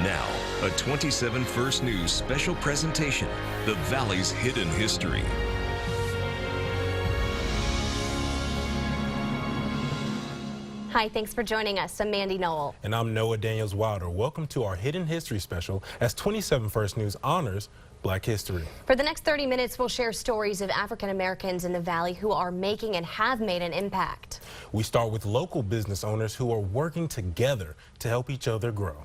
Now, a 27 First News special presentation, The Valley's Hidden History. Hi, thanks for joining us. I'm Mandy Noel. And I'm Noah Daniels Wilder. Welcome to our Hidden History special as 27 First News honors Black history. For the next 30 minutes, we'll share stories of African Americans in the Valley who are making and have made an impact. We start with local business owners who are working together to help each other grow.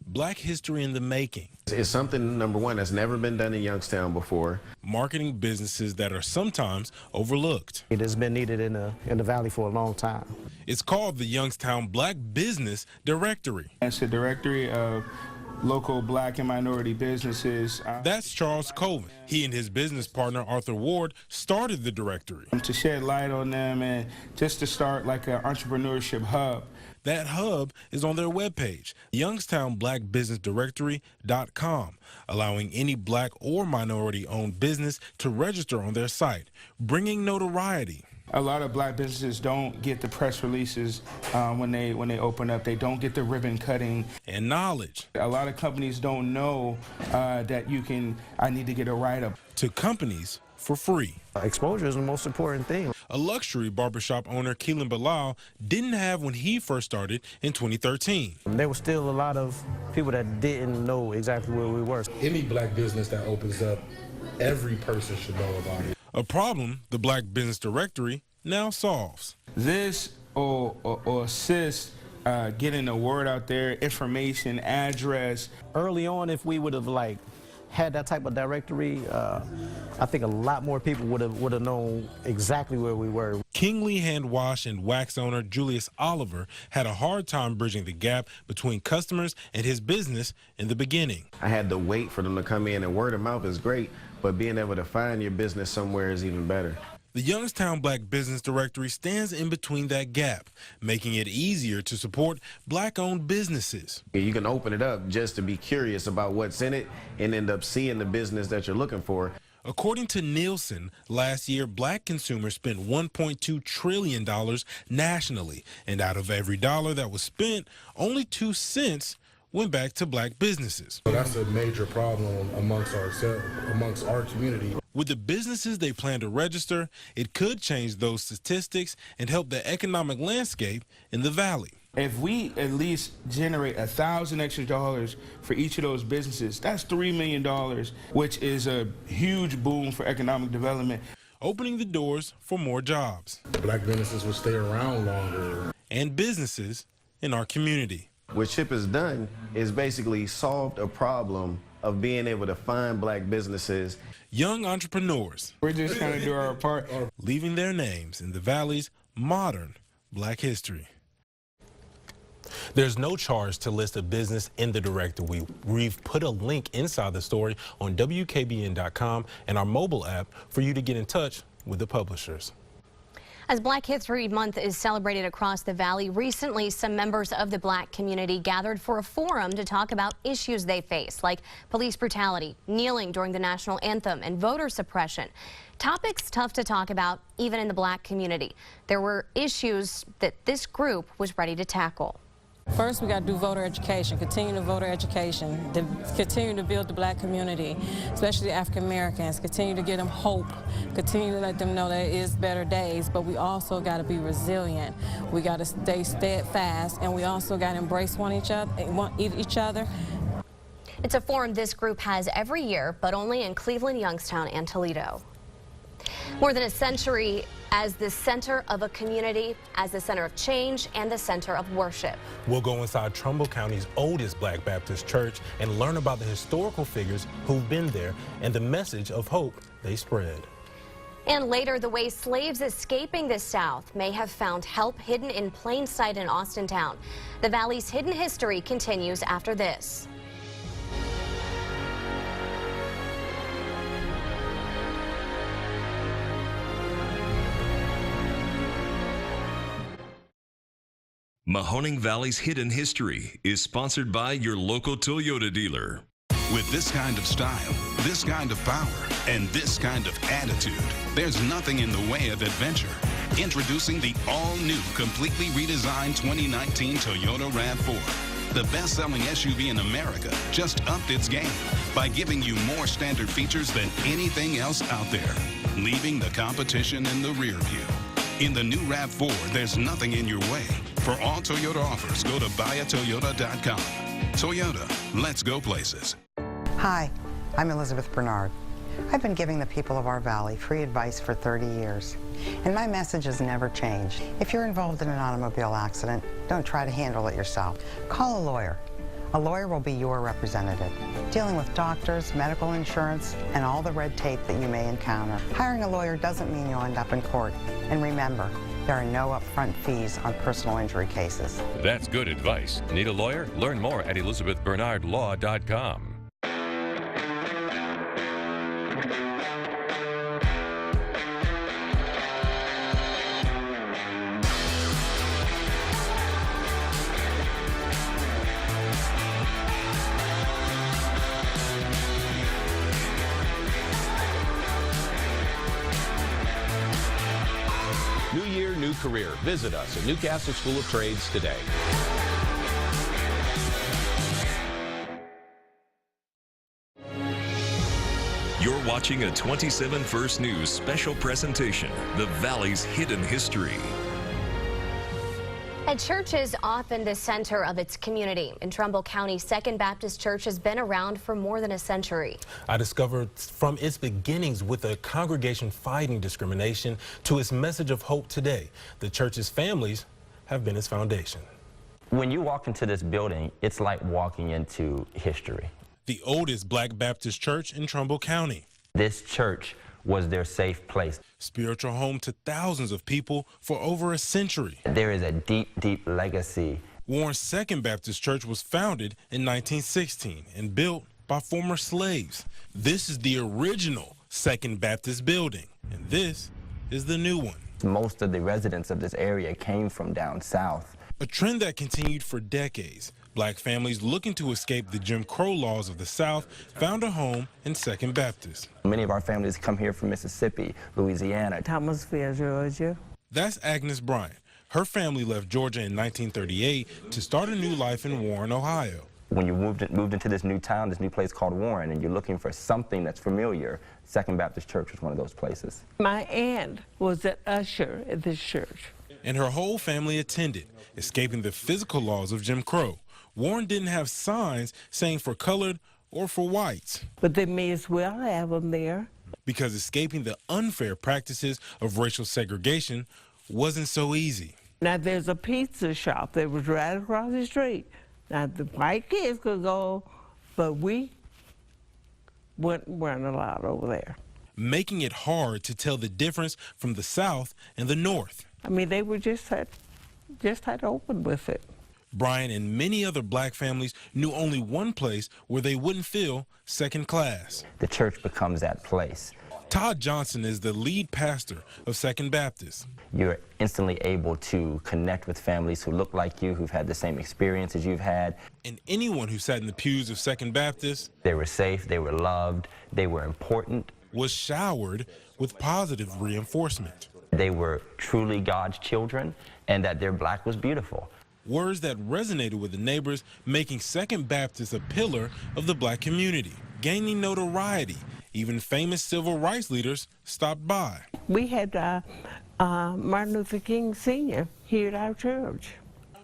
Black history in the making. It's something, number one, that's never been done in Youngstown before. Marketing businesses that are sometimes overlooked. It has been needed in the Valley for a long time. It's called the Youngstown Black Business Directory. It's a directory of local Black and minority businesses. That's Charles Colvin. He and his business partner, Arthur Ward, started the directory. To shed light on them and just to start like an entrepreneurship hub. That hub is on their webpage, youngstownblackbusinessdirectory.com, allowing any Black or minority-owned business to register on their site, bringing notoriety. A lot of Black businesses don't get the press releases when they open up. They don't get the ribbon cutting. And knowledge. A lot of companies don't know that I need to get a write-up. To companies for free. Exposure is the most important thing. A luxury barbershop owner, Keelan Bilal, didn't have when he first started in 2013. There were still a lot of people that didn't know exactly where we were. Any Black business that opens up, every person should know about it. A problem the Black Business Directory now solves. This or assist getting the word out there, information, address. Early on, if we would have had that type of directory, I think a lot more people would have known exactly where we were. Kingly Hand Wash and Wax owner Julius Oliver had a hard time bridging the gap between customers and his business in the beginning. I had to wait for them to come in, and word of mouth is great, but being able to find your business somewhere is even better. The Youngstown Black Business Directory stands in between that gap, making it easier to support Black-owned businesses. You can open it up just to be curious about what's in it and end up seeing the business that you're looking for. According to Nielsen, last year, Black consumers spent $1.2 trillion nationally, and out of every dollar that was spent, only 2 cents went back to Black businesses. So that's a major problem amongst our community. With the businesses they plan to register, it could change those statistics and help the economic landscape in the Valley. If we at least generate $1,000 extra dollars for each of those businesses, that's $3 million, which is a huge boom for economic development. Opening the doors for more jobs. Black businesses will stay around longer. And businesses in our community. What CHIP has done is basically solved a problem of being able to find Black businesses. Young entrepreneurs. We're just trying to do our part. Leaving their names in the Valley's modern Black history. There's no charge to list a business in the directory. We've put a link inside the story on WKBN.com and our mobile app for you to get in touch with the publishers. As Black History Month is celebrated across the Valley, recently some members of the Black community gathered for a forum to talk about issues they face, like police brutality, kneeling during the national anthem, and voter suppression. Topics tough to talk about even in the Black community. There were issues that this group was ready to tackle. First, we got to do voter education, continue the voter education, continue to build the Black community, especially the African Americans, continue to give them hope, continue to let them know there is better days, but we also got to be resilient. We got to stay steadfast, and we also got to embrace each other. It's a forum this group has every year, but only in Cleveland, Youngstown, and Toledo. More than a century as the center of a community, as the center of change, and the center of worship. We'll go inside Trumbull County's oldest Black Baptist church and learn about the historical figures who've been there and the message of hope they spread. And later, the way slaves escaping the South may have found help hidden in plain sight in Austintown. The Valley's hidden history continues after this. Mahoning Valley's Hidden History is sponsored by your local Toyota dealer. With this kind of style, this kind of power, and this kind of attitude, there's nothing in the way of adventure. Introducing the all-new, completely redesigned 2019 Toyota RAV4. The best-selling SUV in America just upped its game by giving you more standard features than anything else out there, leaving the competition in the rear view. In the new RAV4, there's nothing in your way. For all Toyota offers, go to buyatoyota.com. Toyota, let's go places. Hi, I'm Elizabeth Bernard. I've been giving the people of our valley free advice for 30 years, and my message has never changed. If you're involved in an automobile accident, don't try to handle it yourself. Call a lawyer. A lawyer will be your representative, dealing with doctors, medical insurance, and all the red tape that you may encounter. Hiring a lawyer doesn't mean you'll end up in court. And remember, there are no upfront fees on personal injury cases. That's good advice. Need a lawyer? Learn more at elizabethbernardlaw.com. New year, new career. Visit us at Newcastle School of Trades today. You're watching a 27 First News special presentation, The Valley's Hidden History. A church is often the center of its community. In Trumbull County, Second Baptist Church has been around for more than a century. I discovered from its beginnings with a congregation fighting discrimination to its message of hope today. The church's families have been its foundation. When you walk into this building, it's like walking into history. The oldest Black Baptist church in Trumbull County. This church was their safe place. Spiritual home to thousands of people for over a century. There is a deep, deep legacy. Warren's Second Baptist Church was founded in 1916 and built by former slaves. This is the original Second Baptist building, and this is the new one. Most of the residents of this area came from down south. A trend that continued for decades. Black families looking to escape the Jim Crow laws of the South found a home in Second Baptist. Many of our families come here from Mississippi, Louisiana, Thomasville, Georgia. That's Agnes Bryant. Her family left Georgia in 1938 to start a new life in Warren, Ohio. When you moved into this new town, this new place called Warren, and you're looking for something that's familiar, Second Baptist Church was one of those places. My aunt was an usher at this church. And her whole family attended, escaping the physical laws of Jim Crow. Warren didn't have signs saying for colored or for whites. But they may as well have them there. Because escaping the unfair practices of racial segregation wasn't so easy. Now there's a pizza shop that was right across the street. Now the white kids could go, but we weren't allowed over there. Making it hard to tell the difference from the South and the North. I mean, they were just had open with it. Brian and many other black families knew only one place where they wouldn't feel second class. The church becomes that place. Todd Johnson is the lead pastor of Second Baptist. You're instantly able to connect with families who look like you, who've had the same experiences you've had. And anyone who sat in the pews of Second Baptist, they were safe, they were loved, they were important, was showered with positive reinforcement. They were truly God's children, and that their black was beautiful. Words that resonated with the neighbors, making Second Baptist a pillar of the black community, gaining notoriety. Even famous civil rights leaders stopped by. We had Martin Luther King Sr. here at our church.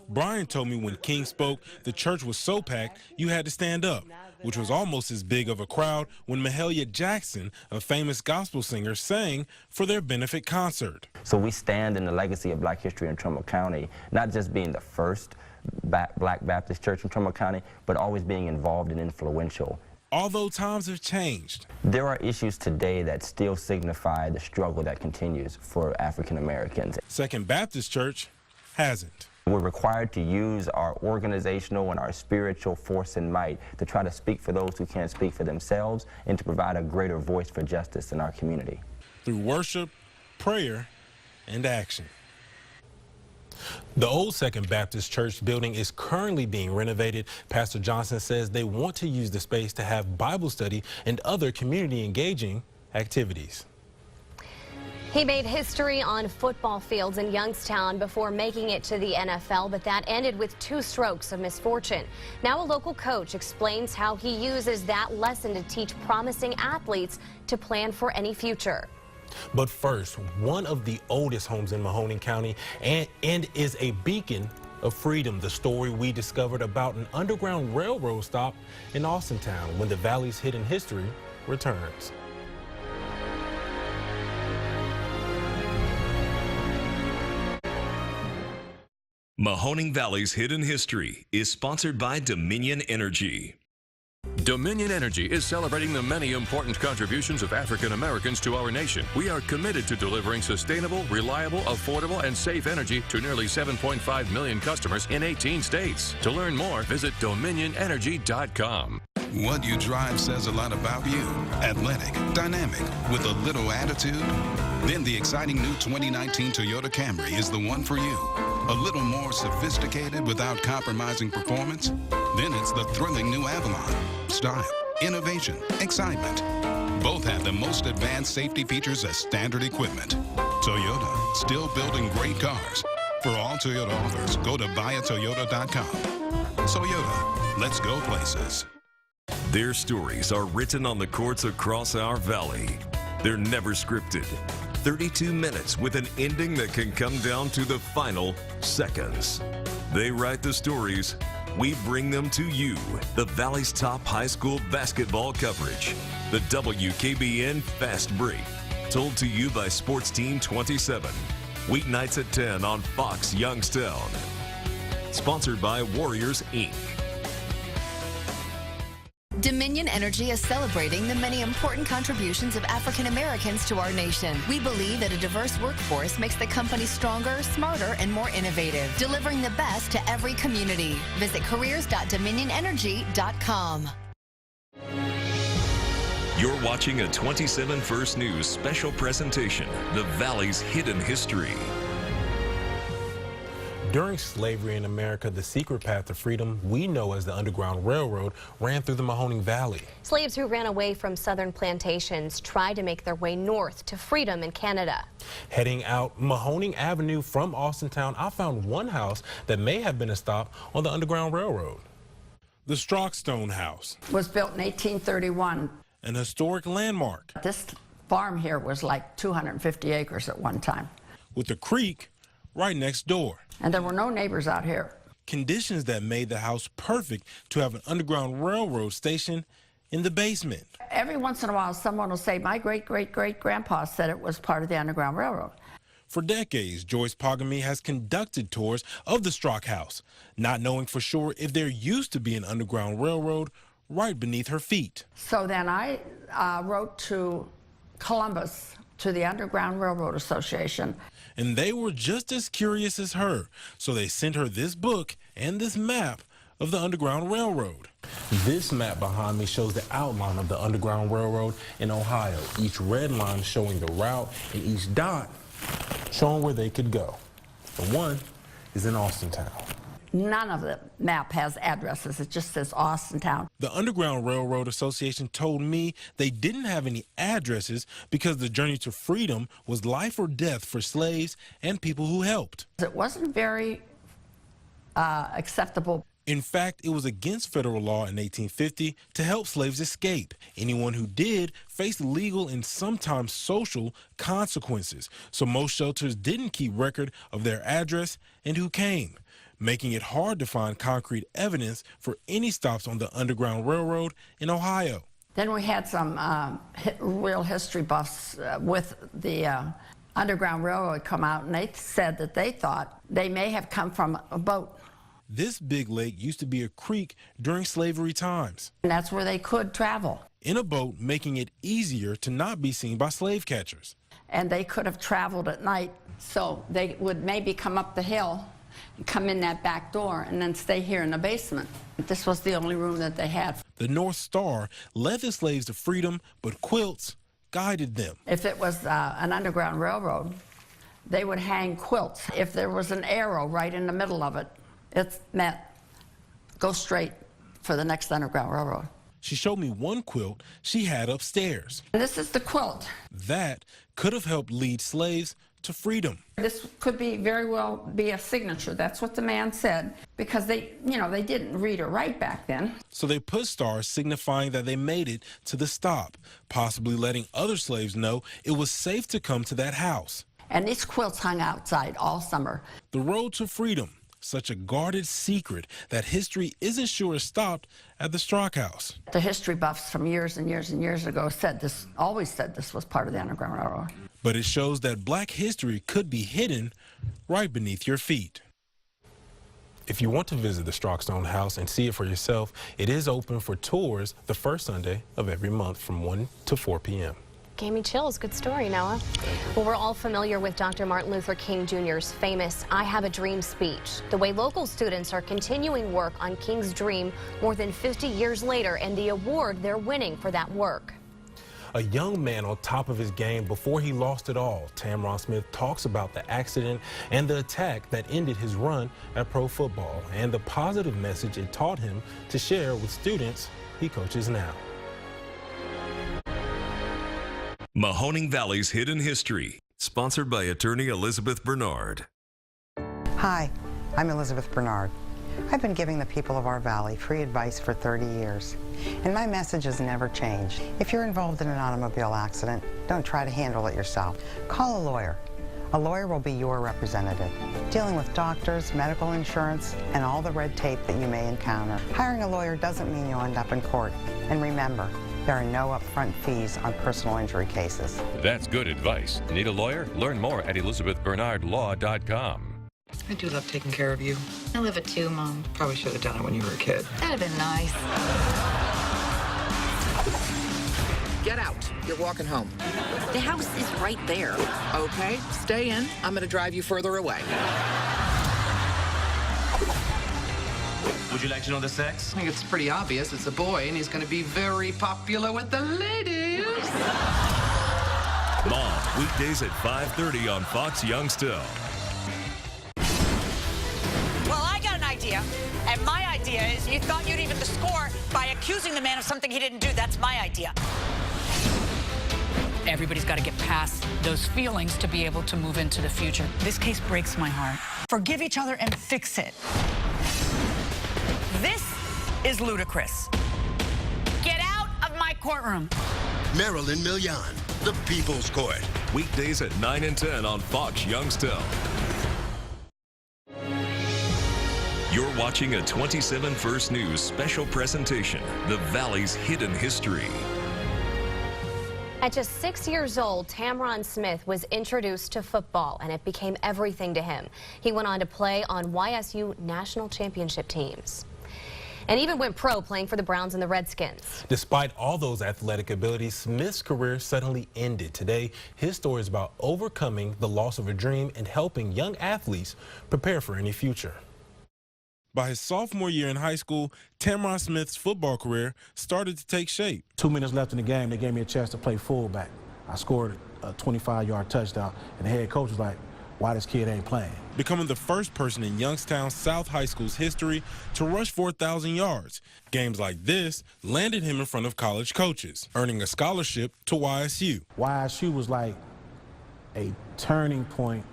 Brian told me when King spoke, the church was so packed you had to stand up, which was almost as big of a crowd when Mahalia Jackson, a famous gospel singer, sang for their benefit concert. So we stand in the legacy of black history in Trumbull County, not just being the first Black Baptist church in Trumbull County, but always being involved and influential. Although times have changed, there are issues today that still signify the struggle that continues for African Americans. Second Baptist Church hasn't. We're required to use our organizational and our spiritual force and might to try to speak for those who can't speak for themselves and to provide a greater voice for justice in our community. Through worship, prayer, and action. The old Second Baptist Church building is currently being renovated. Pastor Johnson says they want to use the space to have Bible study and other community engaging activities. He made history on football fields in Youngstown before making it to the NFL, but that ended with 2 strokes of misfortune. Now a local coach explains how he uses that lesson to teach promising athletes to plan for any future. But first, one of the oldest homes in Mahoning County and is a beacon of freedom. The story we discovered about an Underground Railroad stop in Austintown when the Valley's hidden history returns. Mahoning Valley's Hidden History is sponsored by Dominion Energy. Dominion Energy is celebrating the many important contributions of African Americans to our nation. We are committed to delivering sustainable, reliable, affordable, and safe energy to nearly 7.5 million customers in 18 states. To learn more, visit dominionenergy.com. What you drive says a lot about you. Athletic, dynamic, with a little attitude? Then the exciting new 2019 Toyota Camry is the one for you. A little more sophisticated without compromising performance? Then it's the thrilling new Avalon. Style, innovation, excitement. Both have the most advanced safety features as standard equipment. Toyota, still building great cars. For all Toyota offers, go to buyatoyota.com. Toyota, let's go places. Their stories are written on the courts across our valley. They're never scripted. 32 minutes with an ending that can come down to the final seconds. They write the stories. We bring them to you. The Valley's top high school basketball coverage. The WKBN Fast Break. Told to you by Sports Team 27. Weeknights at 10 on Fox Youngstown. Sponsored by Warriors, Inc. Dominion Energy is celebrating the many important contributions of African Americans to our nation. We believe that a diverse workforce makes the company stronger, smarter, and more innovative, delivering the best to every community. Visit careers.dominionenergy.com. You're watching a 27 First News special presentation, The Valley's Hidden History. During slavery in America, the secret path to freedom we know as the Underground Railroad ran through the Mahoning Valley. Slaves who ran away from southern plantations tried to make their way north to freedom in Canada. Heading out Mahoning Avenue from Austintown, I found one house that may have been a stop on the Underground Railroad. The Strockstone House was built in 1831. An historic landmark. This farm here was like 250 acres at one time. With a creek right next door. And there were no neighbors out here. Conditions that made the house perfect to have an Underground Railroad station in the basement. Every once in a while, someone will say, my great-great-great-grandpa said it was part of the Underground Railroad. For decades, Joyce Pogamy has conducted tours of the Strock House, not knowing for sure if there used to be an Underground Railroad right beneath her feet. So then I wrote to Columbus, to the Underground Railroad Association. And they were just as curious as her, so they sent her this book and this map of the Underground Railroad. This map behind me shows the outline of the Underground Railroad in Ohio, each red line showing the route and each dot showing where they could go. The one is in Austintown. None of the map has addresses. It just says Austintown. The Underground Railroad Association told me they didn't have any addresses because the journey to freedom was life or death for slaves and people who helped. It wasn't very acceptable. In fact, it was against federal law in 1850 to help slaves escape. Anyone who did faced legal and sometimes social consequences. So most shelters didn't keep record of their address and who came, making it hard to find concrete evidence for any stops on the Underground Railroad in Ohio. Then we had some real history buffs with the Underground Railroad come out, and they said that they thought they may have come from a boat. This big lake used to be a creek during slavery times. And that's where they could travel. In a boat, making it easier to not be seen by slave catchers. And they could have traveled at night, so they would maybe come up the hill and come in that back door and then stay here in the basement. This was the only room that they had. The North Star led the slaves to freedom, but quilts guided them. If it was an Underground Railroad, they would hang quilts. If there was an arrow right in the middle of it, it meant go straight for the next Underground Railroad. She showed me one quilt she had upstairs. And this is the quilt. That could have helped lead slaves to freedom. This could be very well be a signature. That's what the man said, because they didn't read or write back then. So they put stars signifying that they made it to the stop, possibly letting other slaves know it was safe to come to that house. And these quilts hung outside all summer. The road to freedom, such a guarded secret that history isn't sure stopped at the Strzok House. The history buffs from years and years and years ago always said this was part of the Underground Railroad. But it shows that black history could be hidden right beneath your feet. If you want to visit the Strzok Stone House and see it for yourself, it is open for tours the first Sunday of every month from 1 to 4 p.m. Gave me chills. Good story, Noah. Well, we're all familiar with Dr. Martin Luther King Jr.'s famous I Have a Dream speech. The way local students are continuing work on King's dream more than 50 years later, and the award they're winning for that work. A young man on top of his game before he lost it all, Tamron Smith talks about the accident and the attack that ended his run at pro football and the positive message it taught him to share with students he coaches now. Mahoning Valley's Hidden History, sponsored by attorney Elizabeth Bernard. Hi, I'm Elizabeth Bernard. I've been giving the people of our valley free advice for 30 years, and my message has never changed. If you're involved in an automobile accident, don't try to handle it yourself. Call a lawyer. A lawyer will be your representative, dealing with doctors, medical insurance, and all the red tape that you may encounter. Hiring a lawyer doesn't mean you'll end up in court. And remember, there are no upfront fees on personal injury cases. That's good advice. Need a lawyer? Learn more at ElizabethBernardLaw.com. I do love taking care of you. I live at 2, Mom. Probably should have done it when you were a kid. That'd have been nice. Get out. You're walking home. The house is right there. Okay, stay in. I'm going to drive you further away. Would you like to know the sex? I think it's pretty obvious. It's a boy, and he's going to be very popular with the ladies. Mom, weekdays at 5:30 on Fox Youngstown. Well, I got an idea, and my idea is you thought you'd even the score by accusing the man of something he didn't do. That's my idea. Everybody's got to get past those feelings to be able to move into the future. This case breaks my heart. Forgive each other and fix it. This is ludicrous. Get out of my courtroom. Marilyn Milian, The People's Court. Weekdays at 9 and 10 on Fox Youngstown. You're watching a 27 First News special presentation, The Valley's Hidden History. At just 6 years old, Tamron Smith was introduced to football, and it became everything to him. He went on to play on YSU national championship teams, and even went pro, playing for the Browns and the Redskins. Despite all those athletic abilities, Smith's career suddenly ended. Today, his story is about overcoming the loss of a dream and helping young athletes prepare for any future. By his sophomore year in high school, Tamron Smith's football career started to take shape. 2 minutes left in the game, they gave me a chance to play fullback. I scored a 25-yard touchdown, and the head coach was like, why this kid ain't playing? Becoming the first person in Youngstown South High School's history to rush for 1,000 yards. Games like this landed him in front of college coaches, earning a scholarship to YSU. YSU was like a turning point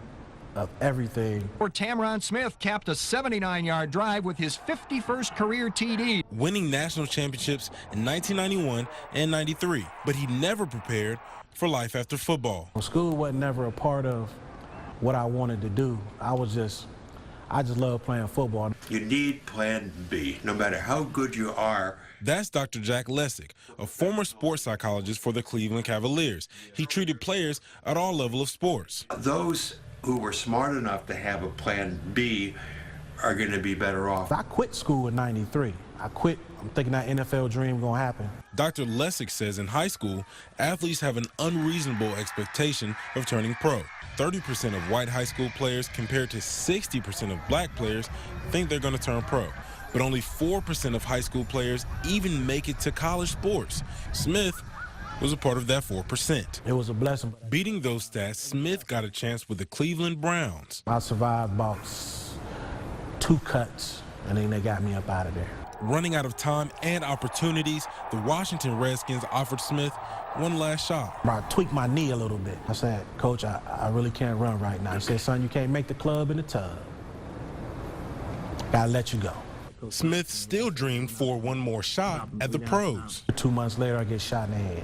of everything. For Tamron Smith capped a 79-yard drive with his 51st career TD. Winning national championships in 1991 and 93, but he never prepared for life after football. School was never a part of what I wanted to do. I just love playing football. You need plan B, no matter how good you are. That's Dr. Jack Lessig, a former sports psychologist for the Cleveland Cavaliers. He treated players at all levels of sports. Those who were smart enough to have a plan B are going to be better off. I quit school in '93. I quit. I'm thinking that NFL dream gonna happen. Dr. Lessig says in high school, athletes have an unreasonable expectation of turning pro. 30% of white high school players compared to 60% of black players think they're gonna turn pro. But only 4% of high school players even make it to college sports. Smith was a part of that 4%. It was a blessing. Beating those stats, Smith got a chance with the Cleveland Browns. I survived about 2 cuts, and then they got me up out of there. Running out of time and opportunities, the Washington Redskins offered Smith one last shot. I tweaked my knee a little bit. I said, Coach, I really can't run right now. He said, son, you can't make the club in the tub. Gotta let you go. Smith still dreamed for one more shot at the pros. 2 months later, I get shot in the head.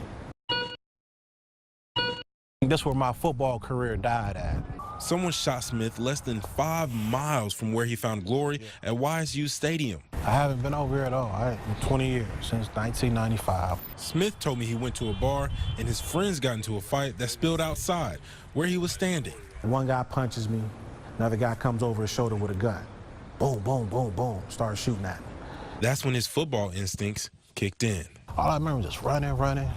That's where my football career died at. Someone shot Smith less than 5 miles from where he found glory at YSU Stadium. I haven't been over here at all. In 20 years, since 1995. Smith told me he went to a bar and his friends got into a fight that spilled outside where he was standing. One guy punches me, another guy comes over his shoulder with a gun. Boom, boom, boom, boom, started shooting at me. That's when his football instincts kicked in. All I remember was just running,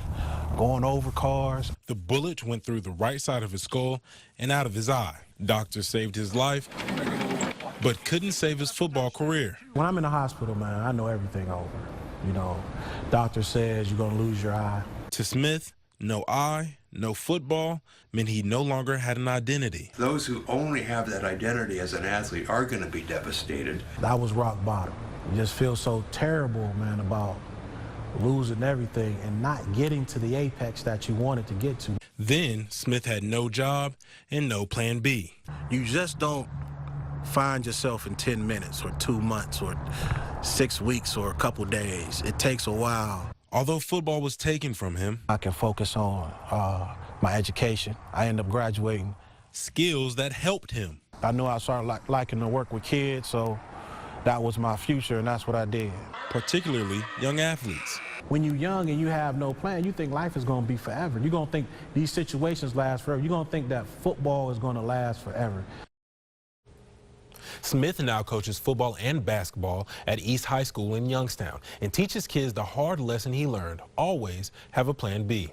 going over cars. The bullet went through the right side of his skull and out of his eye. Doctors saved his life, but couldn't save his football career. When I'm in the hospital, man, I know everything over. You know, doctor says you're gonna lose your eye. To Smith, no eye, no football meant he no longer had an identity. Those who only have that identity as an athlete are going to be devastated. That was rock bottom. You just feel so terrible, man, about losing everything and not getting to the apex that you wanted to get to. Then Smith had no job and no plan B. You just don't find yourself in 10 minutes or 2 months or 6 weeks or a couple days. It takes a while. Although football was taken from him, I can focus on my education. I ended up graduating. Skills that helped him. I knew I started liking to work with kids, so that was my future, and that's what I did. Particularly young athletes. When you're young and you have no plan, you think life is going to be forever. You're going to think these situations last forever. You're going to think that football is going to last forever. Smith now coaches football and basketball at East High School in Youngstown and teaches kids the hard lesson he learned: always have a plan B.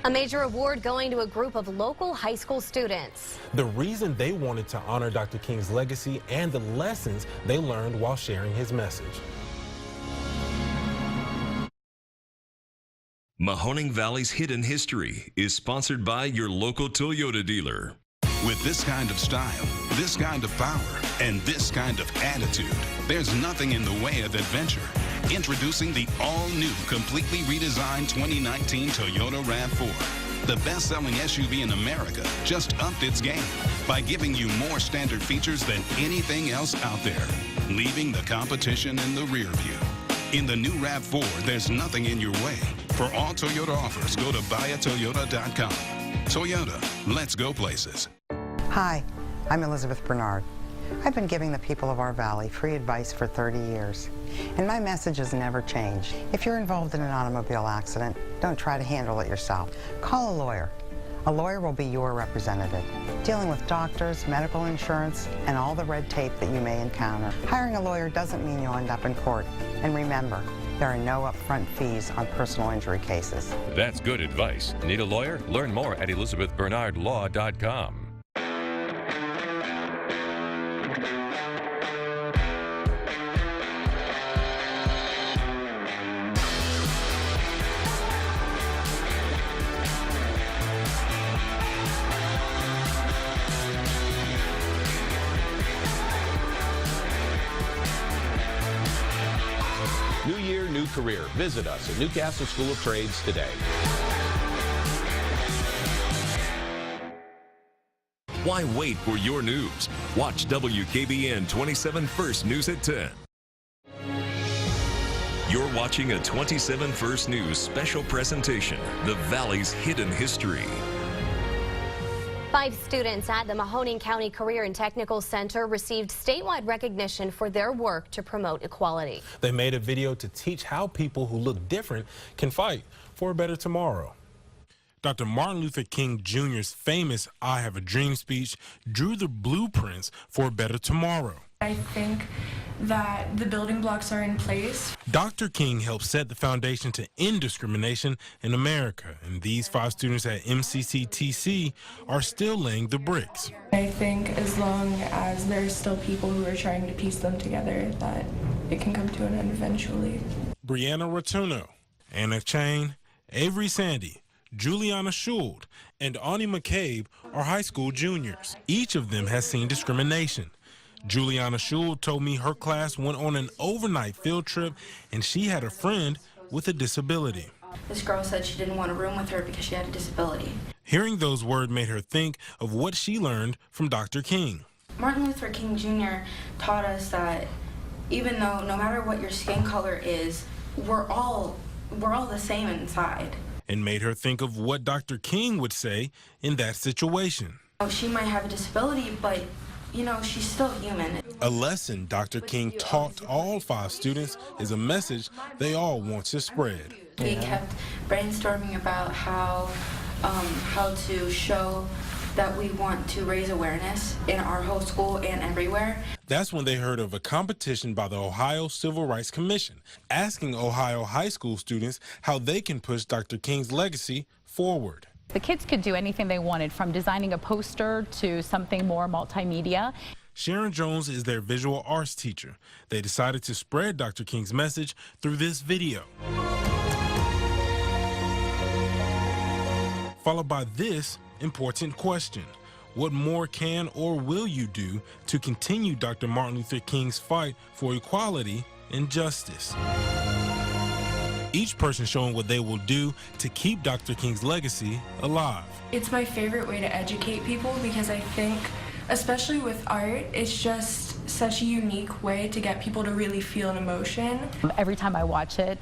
A major award going to a group of local high school students. The reason they wanted to honor Dr. King's legacy and the lessons they learned while sharing his message. Mahoning Valley's Hidden History is sponsored by your local Toyota dealer. With this kind of style, this kind of power, and this kind of attitude, there's nothing in the way of adventure. Introducing the all-new, completely redesigned 2019 Toyota RAV4. The best-selling SUV in America just upped its game by giving you more standard features than anything else out there, leaving the competition in the rear view. In the new RAV4, there's nothing in your way. For all Toyota offers, go to buyatoyota.com. Toyota, let's go places. Hi, I'm Elizabeth Bernard. I've been giving the people of our valley free advice for 30 years, and my message has never changed. If you're involved in an automobile accident, don't try to handle it yourself. Call a lawyer. A lawyer will be your representative, dealing with doctors, medical insurance, and all the red tape that you may encounter. Hiring a lawyer doesn't mean you'll end up in court. And remember, there are no upfront fees on personal injury cases. That's good advice. Need a lawyer? Learn more at ElizabethBernardLaw.com. New year, new career. Visit us at Newcastle School of Trades today. Why wait for your news? Watch WKBN 27 First News at 10. You're watching a 27 First News special presentation, The Valley's Hidden History. 5 students at the Mahoning County Career and Technical Center received statewide recognition for their work to promote equality. They made a video to teach how people who look different can fight for a better tomorrow. Dr. Martin Luther King Jr.'s famous "I Have a Dream" speech drew the blueprints for a better tomorrow. I think that the building blocks are in place. Dr. King helped set the foundation to end discrimination in America, and these 5 students at MCCTC are still laying the bricks. I think as long as there's still people who are trying to piece them together, that it can come to an end eventually. Brianna Rotuno, Anna Chain, Avery Sandy, Juliana Schuld, and Ani McCabe are high school juniors. Each of them has seen discrimination. Juliana Schul told me her class went on an overnight field trip and she had a friend with a disability. This girl said she didn't want a room with her because she had a disability. Hearing those words made her think of what she learned from Dr. King. Martin Luther King Jr. taught us that even though no matter what your skin color is, we're all the same inside. And made her think of what Dr. King would say in that situation. She might have a disability, but you know, she's still human. A lesson Dr. King taught all 5 students is a message they all want to spread. We kept brainstorming about how to show that we want to raise awareness in our whole school and everywhere. That's when they heard of a competition by the Ohio Civil Rights Commission, asking Ohio high school students how they can push Dr. King's legacy forward. The kids could do anything they wanted, from designing a poster to something more multimedia. Sharon Jones is their visual arts teacher. They decided to spread Dr. King's message through this video, followed by this important question. What more can or will you do to continue Dr. Martin Luther King's fight for equality and justice? Each person showing what they will do to keep Dr. King's legacy alive. It's my favorite way to educate people because I think, especially with art, it's just such a unique way to get people to really feel an emotion. Every time I watch it,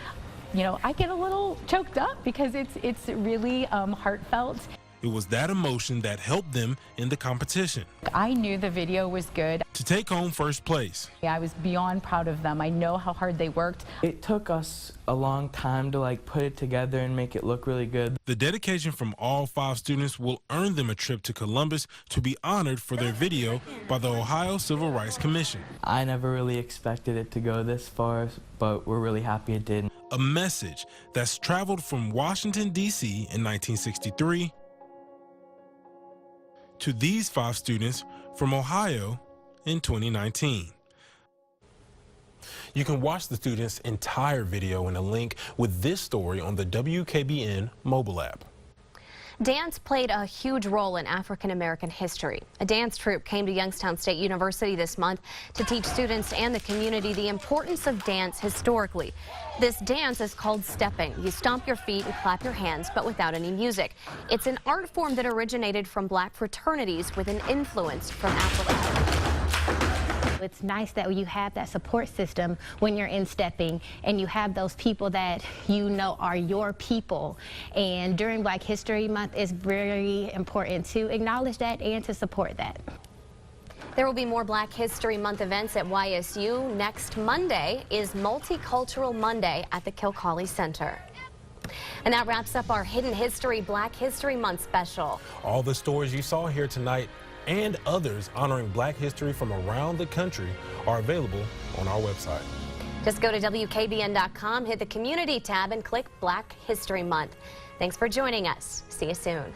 you know, I get a little choked up because it's really heartfelt. It was that emotion that helped them in the competition. I knew the video was good. To take home first place. I was beyond proud of them. I know how hard they worked. It took us a long time to put it together and make it look really good. The dedication from all 5 students will earn them a trip to Columbus to be honored for their video by the Ohio Civil Rights Commission. I never really expected it to go this far, but we're really happy it did. A message that's traveled from Washington, D.C. in 1963 to these 5 students from Ohio in 2019. You can watch the students' entire video in a link with this story on the WKBN mobile app. Dance played a huge role in African American history. A dance troupe came to Youngstown State University this month to teach students and the community the importance of dance historically. This dance is called stepping. You stomp your feet and clap your hands, but without any music. It's an art form that originated from black fraternities with an influence from Afro. It's nice that you have that support system when you're in stepping, and you have those people that you know are your people. And during Black History Month, it's very important to acknowledge that and to support that. There will be more Black History Month events at YSU. Next Monday is Multicultural Monday at the Kilcawley Center. And that wraps up our Hidden History Black History Month special. All the stories you saw here tonight and others honoring Black history from around the country are available on our website. Just go to WKBN.com, hit the Community tab, and click Black History Month. Thanks for joining us. See you soon.